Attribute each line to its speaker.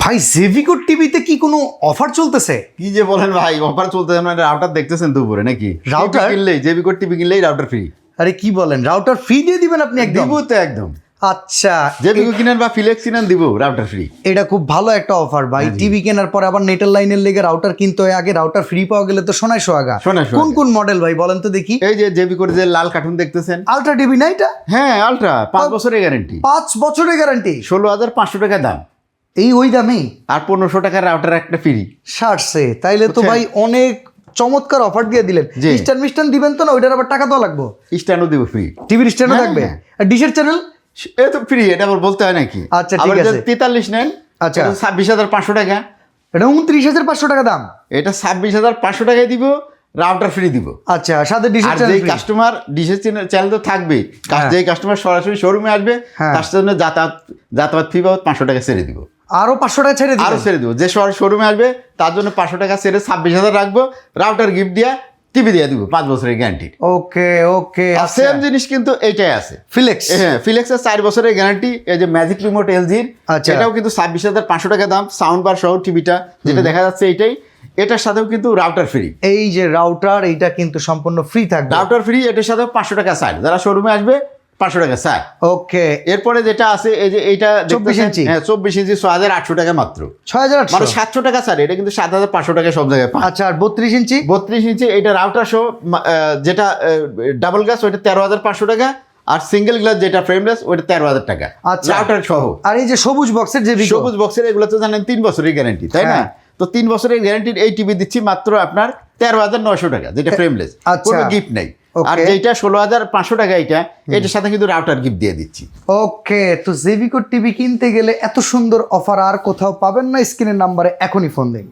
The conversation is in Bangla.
Speaker 1: ভাই জেভিকো টিভিতে কি কোনো অফার চলতেছে?
Speaker 2: কি যে বলেন ভাই, অফার চলতেছে না? রাউটার দেখতেছেন দুপুরে নাকি?
Speaker 1: রাউটার
Speaker 2: কিনলেই জেবিকো টিভি কিনলেই রাউটার ফ্রি।
Speaker 1: আরে কি বলেন, রাউটার ফ্রি দিয়ে দিবেন আপনি একদম?
Speaker 2: দিব তো একদম।
Speaker 1: আচ্ছা,
Speaker 2: জেবিকো কিনেন বা ফিলেক্স কিনেন, দিব রাউটার ফ্রি।
Speaker 1: এটা খুব ভালো একটা অফার ভাই। টিভি কেনার পরে আবার নেটের লাইনের লেগে রাউটার কিনতে হয়, আগে রাউটার ফ্রি পাওয়া গেলে তো সোনায় সোহাগা।
Speaker 2: সোনায় সোহাগা।
Speaker 1: কোন কোন মডেল ভাই বলেন তো দেখি?
Speaker 2: এই যে জেবিকোর যে লাল কার্টুন দেখতেছেন,
Speaker 1: আলট্রা টিভি না এটা?
Speaker 2: হ্যাঁ আলট্রা, 5 বছরের গ্যারান্টি,
Speaker 1: 5 বছরের গ্যারান্টি,
Speaker 2: 16,500 টাকা দাম,
Speaker 1: এই ওই দামেই
Speaker 2: আর 1500 টাকার রাউটার একটা ফ্রি।
Speaker 1: সারছে তাইলে তো ভাই অনেক চমৎকার অফার দিয়ে দিলেন।
Speaker 2: জি।
Speaker 1: স্ট্যান্ড মিস্ট্যান্ড দিবেন তো না? ওইটার আবার টাকা দেওয়া লাগবে?
Speaker 2: স্ট্যান্ডও দিব ফ্রি,
Speaker 1: টিভির স্ট্যান্ডও
Speaker 2: হ্যাঁ,
Speaker 1: থাকবে,
Speaker 2: হ্যাঁ।
Speaker 1: আর ডিশের চ্যানেল
Speaker 2: এ তো ফ্রি, এটা আবার বলতে হয় নাকি?
Speaker 1: আচ্ছা, ঠিক
Speaker 2: আবার
Speaker 1: আছে।
Speaker 2: যদি 43 নেন,
Speaker 1: আচ্ছা।
Speaker 2: 26,500 টাকা,
Speaker 1: এটা 29,500 টাকা দাম।
Speaker 2: এটা 26,500 টাকায় দিব, রাউটার ফ্রি দিব।
Speaker 1: আচ্ছা, সাথে ডিশের
Speaker 2: আর
Speaker 1: চ্যানেল
Speaker 2: যেই কাস্টমার ডিশের চ্যানেল তো থাকবেই,
Speaker 1: হ্যাঁ।
Speaker 2: যেই কাস্টমার সরাসরি শোরুমে আসবে,
Speaker 1: হ্যাঁ।
Speaker 2: তার জন্য যাতায়াত ফি বাবদ 500 টাকা ছেড়ে দিব।
Speaker 1: আরো 500 টাকা ছেড়ে
Speaker 2: আরো
Speaker 1: দিবেন?
Speaker 2: ছেড়ে দিব, যে শোরুমে আসবে তার জন্য 500 টাকা ছেড়ে 26,000 রাখবো, রাউটার গিফট দিয়া টিভি দিয়ে দিব 5 বছরের গ্যারান্টি।
Speaker 1: ওকে ওকে।
Speaker 2: আর সেম জিনিস কিন্তু এইটাই আছে
Speaker 1: ফিলেক্স।
Speaker 2: হ্যাঁ, ফিলেক্সের 4 বছরের গ্যারান্টি। এই যে ম্যাজিক রিমোট এলজির,
Speaker 1: আচ্ছা।
Speaker 2: এটাও কিন্তু 26,500 টাকা দাম, সাউন্ড বার সহ টিভিটা যেটা দেখা যাচ্ছে এইটাই, এটার সাথেও কিন্তু রাউটার ফ্রি।
Speaker 1: এই যে রাউটার, এইটা কিন্তু সম্পূর্ণ ফ্রি থাকবে।
Speaker 2: রাউটার ফ্রি, এটার সাথেও 500 টাকা ছাড়, যারা শোরুমে আসবে 500 টাকা ছাড়।
Speaker 1: ওকে।
Speaker 2: এরপরে যেটা আছে এই যে এইটা
Speaker 1: 24 ইঞ্চি।
Speaker 2: হ্যাঁ 24 ইঞ্চি 6,800 টাকা মাত্র,
Speaker 1: 6,800
Speaker 2: মানে 700 টাকা ছাড়, এটা কিন্তু 7,500 টাকা সব জায়গায় পায়।
Speaker 1: আচ্ছা, আর 32 ইঞ্চি?
Speaker 2: 32 ইঞ্চি এটা রাউটার সহ, যেটা ডাবল গ্লাস ওইটা 13,500 টাকা, আর সিঙ্গেল গ্লাস যেটা ফ্রেমলেস ওইটা 13,000 টাকা
Speaker 1: আচ্ছা।
Speaker 2: রাউটার সহ।
Speaker 1: আর এই যে সবুজ বক্সের যে
Speaker 2: সবুজ বক্সের এগুলো তো জানেন 3 বছরের গ্যারান্টি, তাই না?
Speaker 1: হ্যাঁ।
Speaker 2: তো 3 বছরের গ্যারান্টির এই টিভি দিচ্ছি মাত্র আপনার 13,900 টাকা, যেটা ফ্রেমলেস,
Speaker 1: আচ্ছা।
Speaker 2: কোনো গিফট নেই। আর
Speaker 1: Okay.
Speaker 2: যেটা 16,500 টাকা এটার সাথে কিন্তু রাউটার গিফট দিয়ে দিচ্ছি।
Speaker 1: ওকে। তো জেভিকো টিভি কিনতে গেলে এত সুন্দর অফার আর কোথাও পাবেন না। স্ক্রিনের নাম্বারে এখনই ফোন দিন।